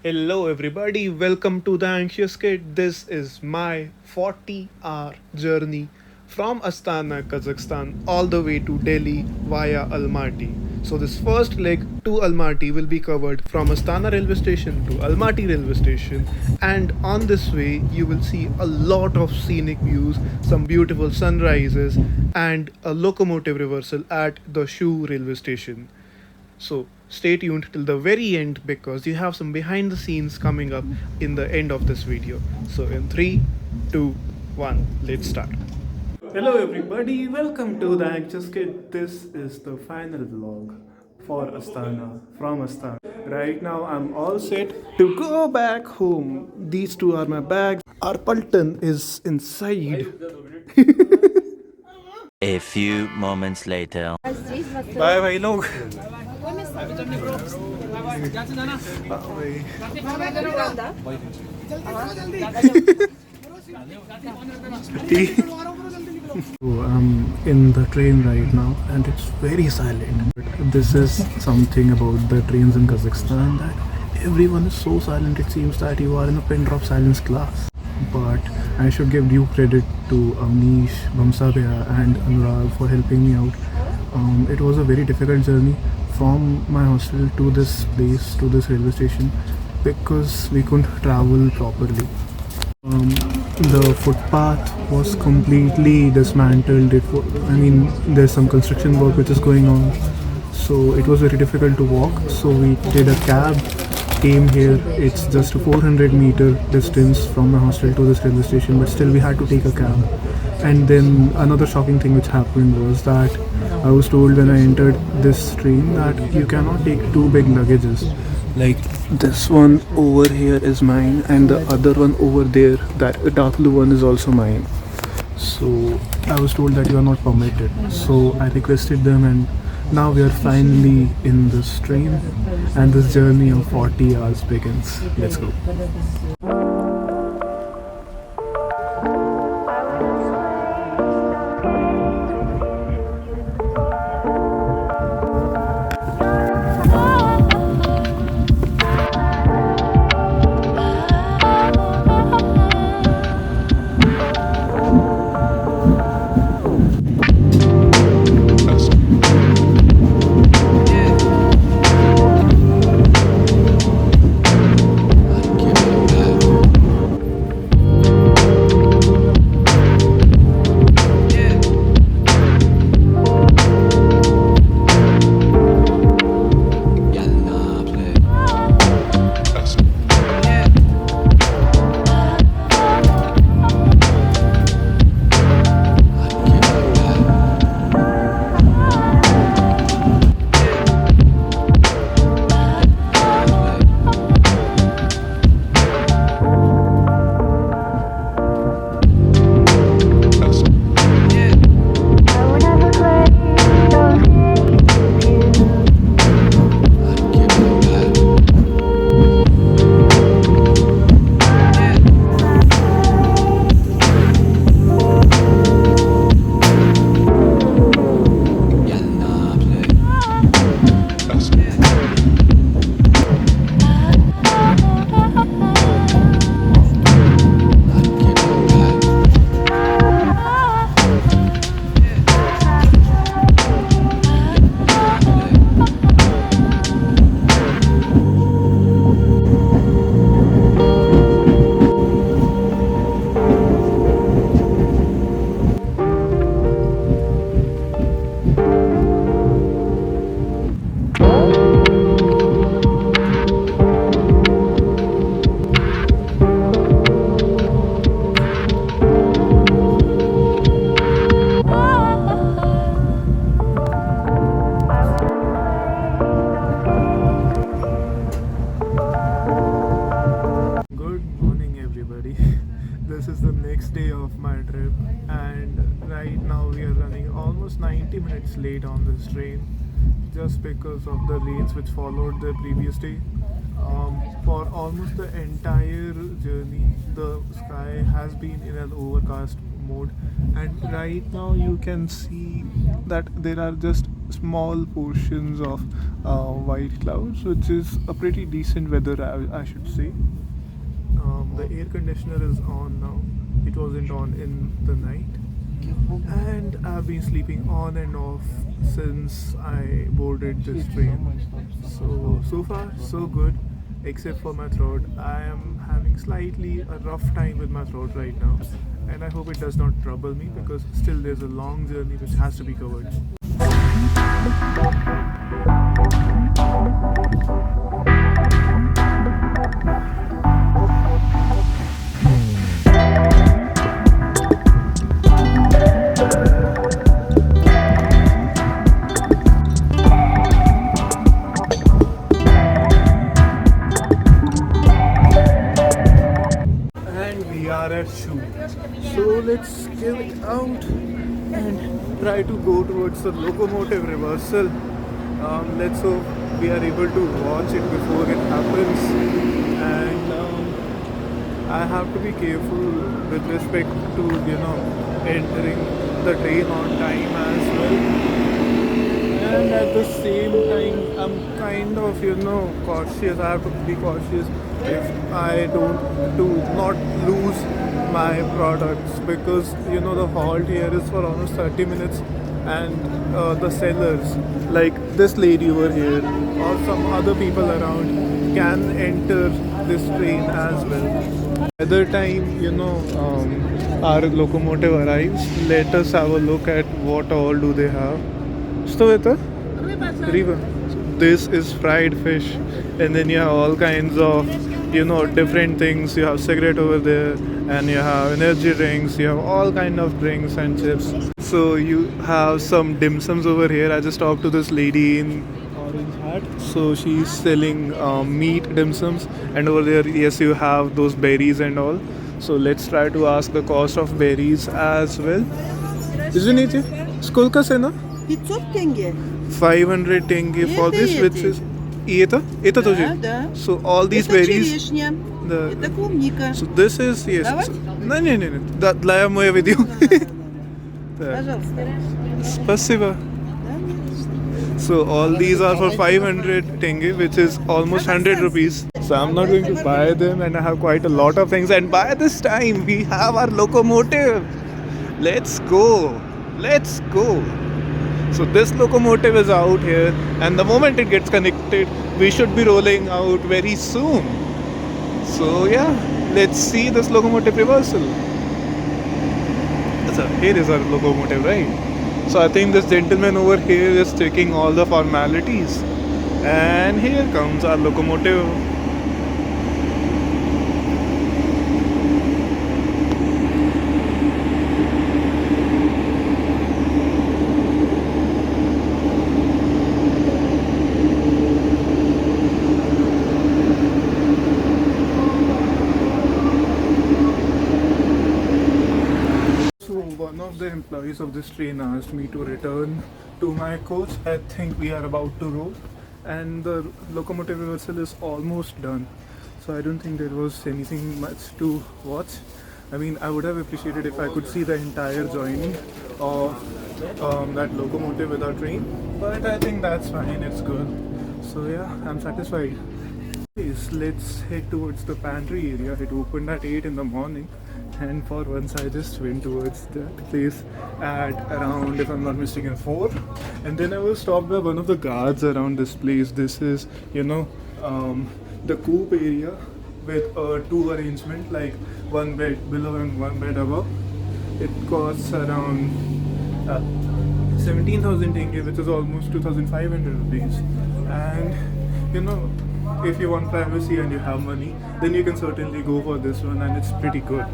Hello, everybody. Welcome to the Anxious Kid. This is my 40-hour journey from Astana, Kazakhstan, all the way to Delhi via Almaty. So, this first leg to Almaty will be covered from Astana railway station to Almaty railway station. And on this way, you will see a lot of scenic views, some beautiful sunrises, and a locomotive reversal at the Shu railway station. So stay tuned till the very end because you have some behind the scenes coming up in the end of this video. So in 3, 2, 1, let's start. Hello everybody, welcome to the Anxious Kid. This is the final vlog for Astana, from Astana. Right now I'm all set to go back home. These two are my bags. Our Pulton is inside. A few moments later. Bye भाई लोग. So I'm in the train right now and it's very silent. But this is something about the trains in Kazakhstan that everyone is so silent it seems that you are in a pin drop silence class. But I should give due credit to Amnish, Bhamsabhya and Anurag for helping me out. It was a very difficult journey from my hostel to this place, to this railway station, because we couldn't travel properly. The footpath was completely dismantled. There's some construction work which is going on, so it was very difficult to walk. So we did a cab, came here. It's just a 400-meter distance from my hostel to this railway station, but still we had to take a cab. And then another shocking thing which happened was that I was told when I entered this train that you cannot take two big luggages. Like this one over here is mine, and the other one over there, that dark blue one, is also mine. So I was told that you are not permitted. So I requested them, and now we are finally in this train, and this journey of 40 hours begins. Let's go. Good morning, everybody. This is the next day of my trip, and right now we are running almost 90 minutes late on this train just because of the rains which followed the previous day. For almost the entire journey, the sky has been in an overcast mode, and right now you can see that there are just small portions of white clouds, which is a pretty decent weather, I should say. The air conditioner is on now. It wasn't on in the night, and I've been sleeping on and off since I boarded this train. So far so good, except for my throat. I am having slightly a rough time with my throat right now, and I hope it does not trouble me because still there's a long journey which has to be covered. And we are at Shoe. So let's give it out and try to go towards the locomotive reversal. Let's hope we are able to watch it before it happens. And I have to be careful with respect to entering the train on time as well. And at the same time, I'm kind of cautious. I have to be cautious if I don't do not lose my products, because the halt here is for almost 30 minutes, and the sellers like this lady over here or some other people around can enter this train as well. By the time our locomotive arrives, let us have a look at what all do they have. Stoveta? Riva. This is fried fish, and then you have all kinds of different things. You have cigarette over there, and you have energy drinks. You have all kind of drinks and chips. So you have some dim sums over here. I just talked to this lady in orange hat. So she's selling meat dim sums, and over there, yes, you have those berries and all. So let's try to ask the cost of berries as well. Isn't it? Skolka se na? 500 тенге. 500 tenge for this, which is это тоже. Да. So all these Это berries. черешня. The, Это клубника. so this is yes. Давать? Не. Да, для моего видео. Так. Пожалуйста. Спасибо. So all these are for 500 tenge, which is almost 100 rupees. So I'm not going to buy them, and I have quite a lot of things. And by this time, we have our locomotive. Let's go. Let's go. So this locomotive is out here, and the moment it gets connected, we should be rolling out very soon. So yeah, let's see this locomotive reversal. So here is our locomotive, right? So I think this gentleman over here is taking all the formalities, and here comes our locomotive. One of the employees of this train asked me to return to my coach. I think we are about to roll, and the locomotive reversal is almost done. So I don't think there was anything much to watch. I mean, I would have appreciated if I could see the entire joining of that locomotive with our train, but I think that's fine. It's good. So yeah, I'm satisfied. Yes, let's head towards the pantry area. It opened at 8 in the morning, and for once I just went towards that place at around, if I'm not mistaken, 4. And then I was stopped by one of the guards around this place. This is the coop area with a 2 arrangement, like 1 bed below and 1 bed above. It costs around 17,000 tenge, which is almost 2,500 rupees. And if you want privacy and you have money, then you can certainly go for this one, and it's pretty good.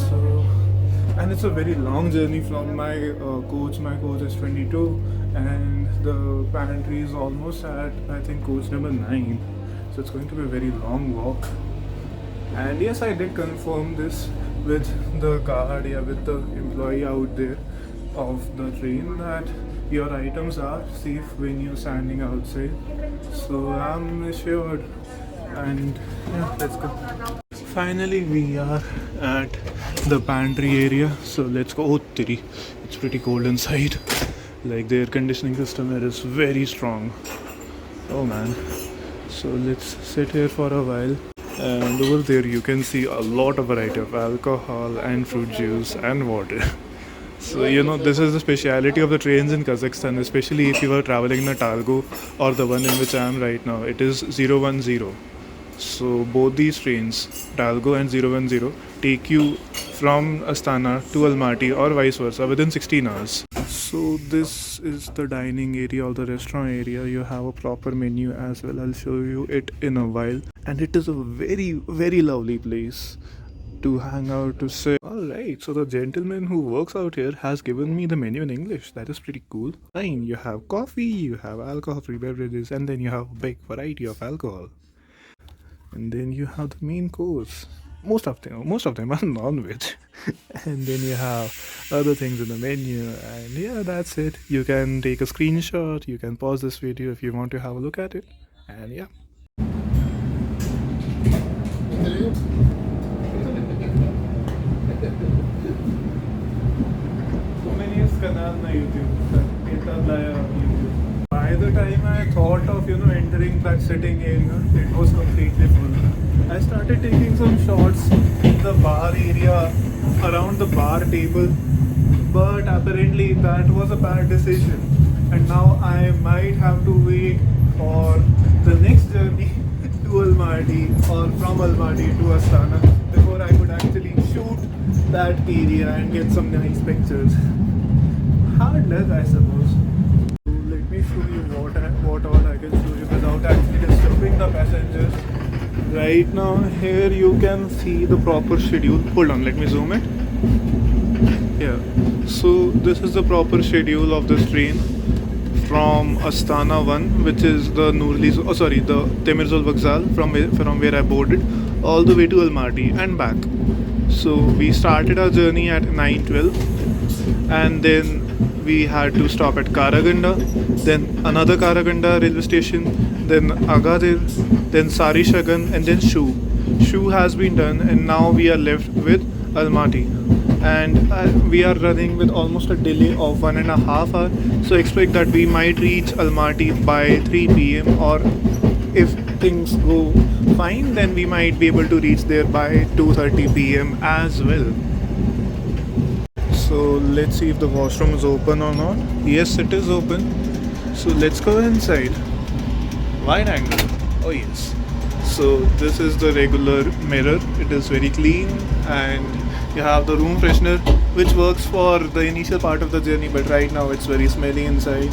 So, and it's a very long journey from my coach. My coach is 22, and the pantry is almost at, I think, coach number 9. So it's going to be a very long walk. And yes, I did confirm this with the guard, with the employee out there of the train, that your items are safe when you're standing outside. So I'm assured, and yeah, let's go. Finally, we are at the pantry area. So let's go. Oh, tiri, it's pretty cold inside. Like the air conditioning system here is very strong. Oh man. So let's sit here for a while. And over there you can see a lot of variety of alcohol and fruit juice and water. So this is the speciality of the trains in Kazakhstan, especially if you are traveling in a Talgo or the one in which I am right now. It is 010. So both these trains, Talgo and 010, take you from Astana to Almaty or vice versa within 16 hours. So this is the dining area or the restaurant area. You have a proper menu as well. I'll show you it in a while. And it is a very, very lovely place to hang out, to sit. Alright, so the gentleman who works out here has given me the menu in English. That is pretty cool. Fine, you have coffee, you have alcohol-free beverages, and then you have a big variety of alcohol. And then you have the main course. Most of them are non-veg. And then you have other things in the menu, and yeah, that's it. You can take a screenshot, you can pause this video if you want to have a look at it, and yeah. By the time I thought of entering that sitting area, it was completely full. I started taking some shots in the bar area around the bar table, but apparently that was a bad decision, and now I might have to wait for the next journey to Almaty or from Almaty to Astana before I could actually shoot that area and get some nice pictures. Hard luck, I suppose. So let me show you what all I can show you without actually disturbing the passengers. Right now, here you can see the proper schedule. Hold on, let me zoom it. Yeah. So this is the proper schedule of this train from Astana 1, which is the the Temirzol Vokzal from where I boarded, all the way to Almaty and back. So we started our journey at 9:12, and then we had to stop at Karaganda, then another Karaganda railway station, then Agadir, then Sarishagan, and then Shu. Shu has been done, and now we are left with Almaty. And we are running with almost a delay of 1.5 hours. So expect that we might reach Almaty by 3 p.m. or if things go fine, then we might be able to reach there by 2:30 p.m. as well. So let's see if the washroom is open or not. Yes, it is open. So let's go inside. Wide angle. Oh yes. So this is the regular mirror. It is very clean, and you have the room freshener, which works for the initial part of the journey, but right now it's very smelly inside.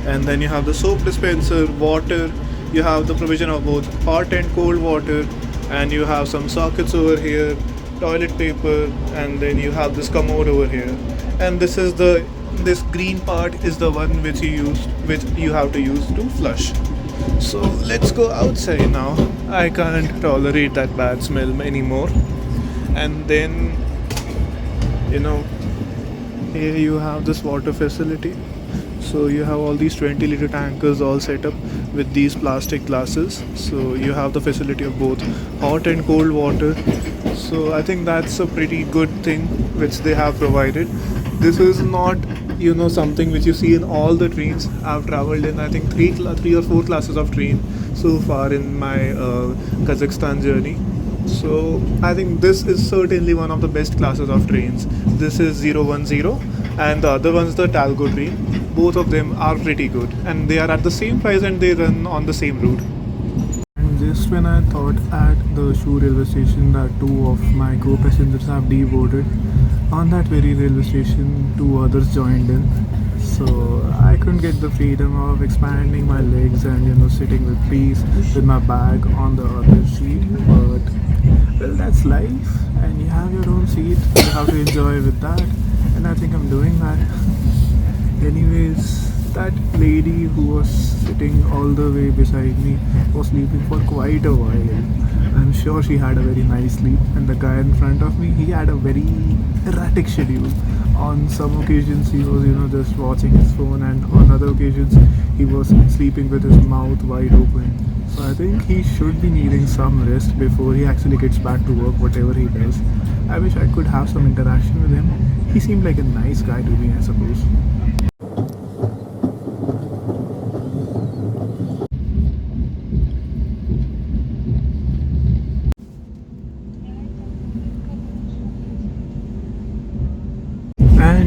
And then you have the soap dispenser, water. You have the provision of both hot and cold water, and you have some sockets over here, toilet paper, and then you have this commode over here. And this green part is the one which you have to use to flush. So let's go outside now. I can't tolerate that bad smell anymore. And then here you have this water facility. So you have all these 20-liter tankers all set up with these plastic glasses. So you have the facility of both hot and cold water. So I think that's a pretty good thing which they have provided. This is not something which you see in all the trains. I've traveled in I think three or four classes of train so far in my Kazakhstan journey. So I think this is certainly one of the best classes of trains. This is 010 and the other one's the Talgo train. Both of them are pretty good, and they are at the same price and they run on the same route. And just when I thought at the Shu railway station that two of my co-passengers have deboarded, on that very railway station two others joined in. So I couldn't get the freedom of expanding my legs and sitting with peace with my bag on the other seat. But well, that's life, and you have your own seat. You have to enjoy with that, and I think I'm doing that. Anyways, that lady who was sitting all the way beside me was sleeping for quite a while. I'm sure she had a very nice sleep, and the guy in front of me, he had a very erratic schedule. On some occasions he was just watching his phone, and on other occasions he was sleeping with his mouth wide open. So I think he should be needing some rest before he actually gets back to work, whatever he does. I wish I could have some interaction with him. He seemed like a nice guy to me, I suppose.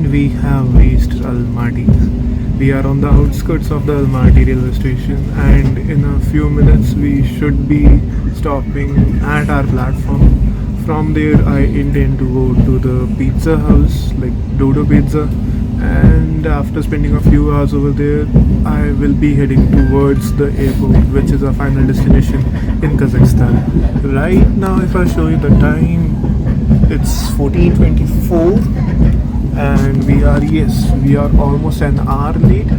And we have reached Almaty. We are on the outskirts of the Almaty railway station, and in a few minutes we should be stopping at our platform. From there, I intend to go to the pizza house, like Dodo Pizza, and after spending a few hours over there, I will be heading towards the airport, which is our final destination in Kazakhstan. Right now, if I show you the time, it's 14:24, and we are almost an hour late,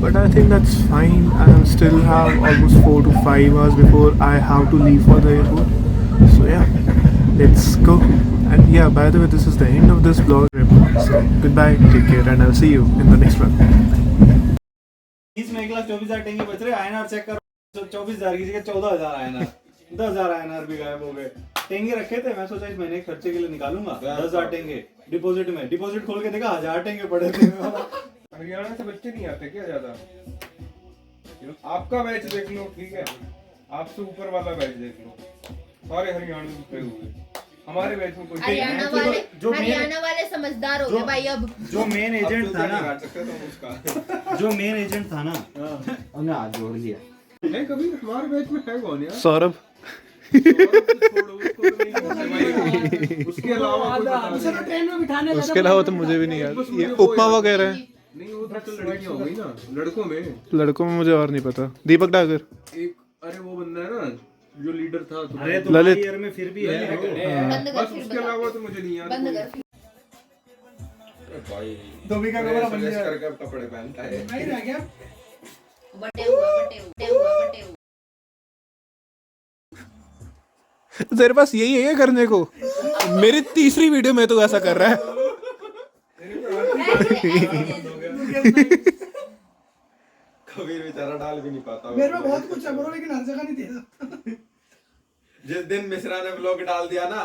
but I think that's fine. I still have almost 4 to 5 hours before I have to leave for the airport. So yeah, let's go. And yeah, by the way, this is the end of this vlog. So goodbye, take care, and I'll see you in the next one. 20 में 1,24,000 टेंगे बच रहे। INR check कर, 24,000 की जगह 14,000 INR, 10,000 INR भी गायब हो गए। टेंगे रखे थे, मैं सोचा इस महीने के खर्चे के लिए निकालूंगा 10,000 टेंगे डिपॉजिट में। डिपॉजिट खोल के देखा 1,000 टेंगे पड़े थे। हरियाणा से बच्चे नहीं आते क्या ज्यादा? आपका बैच देख लो, ठीक है, आपसे ऊपर वाला बैच देख लो, सारे हरियाणा में रुके हुए। हमारे बैच में कोई हरियाणा वाले समझदार हो गए भाई। अब जो मेन एजेंट था ना, उसका जो मेन एजेंट था ना, उन्हें हाथ जोड़ लिया। नहीं, कभी हमारे बैच में है कौन यार? Saurabh. उसके अलावा ट्रेन में बिठाने उसके अलावा तो मुझे भी नहीं याद। ये उपमा वगैरह है। नहीं, वो तो लड़कियां हो गई ना, लड़कों में मुझे और नहीं पता। दीपक डागर। एक, अरे वो बंदा है ना जो लीडर था अरे तो ललित। ईयर में फिर भी है। बंद कर, बस फिर उसके अलावा तो मुझे नहीं याद। बंद कर। भाई धोबी का कपड़ा बन गया। करके अब कपड़े पहनता है। नहीं रह गया। बटे हुआ। तेरे पास यही है क्या करने को? मेरी तीसरी वीडियो में तो ऐसा कर रहा है। कबीर बेचारा डाल भी नहीं पाता। मेरे में बहुत कुछ है ब्रो, लेकिन हर जगह नहीं दे। जिस दिन मिश्रा ने ब्लॉग डाल दिया ना,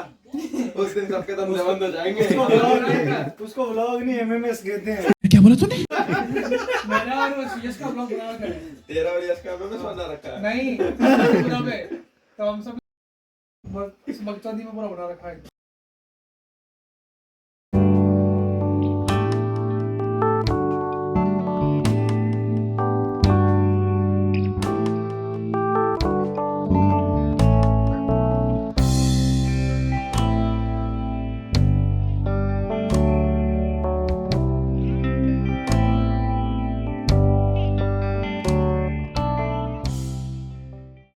उस दिन सबके धंधे बंद हो जाएंगे। उसको व्लॉग नहीं एमएमएस कहते हैं। क्या बोला तूने? मैंने और सीएस का ब्लॉग बना रखा है। तेरा और यश का एमएमएस बना रखा है। नहीं, तो हम सब इस बकचोदी में पूरा बना रखा है।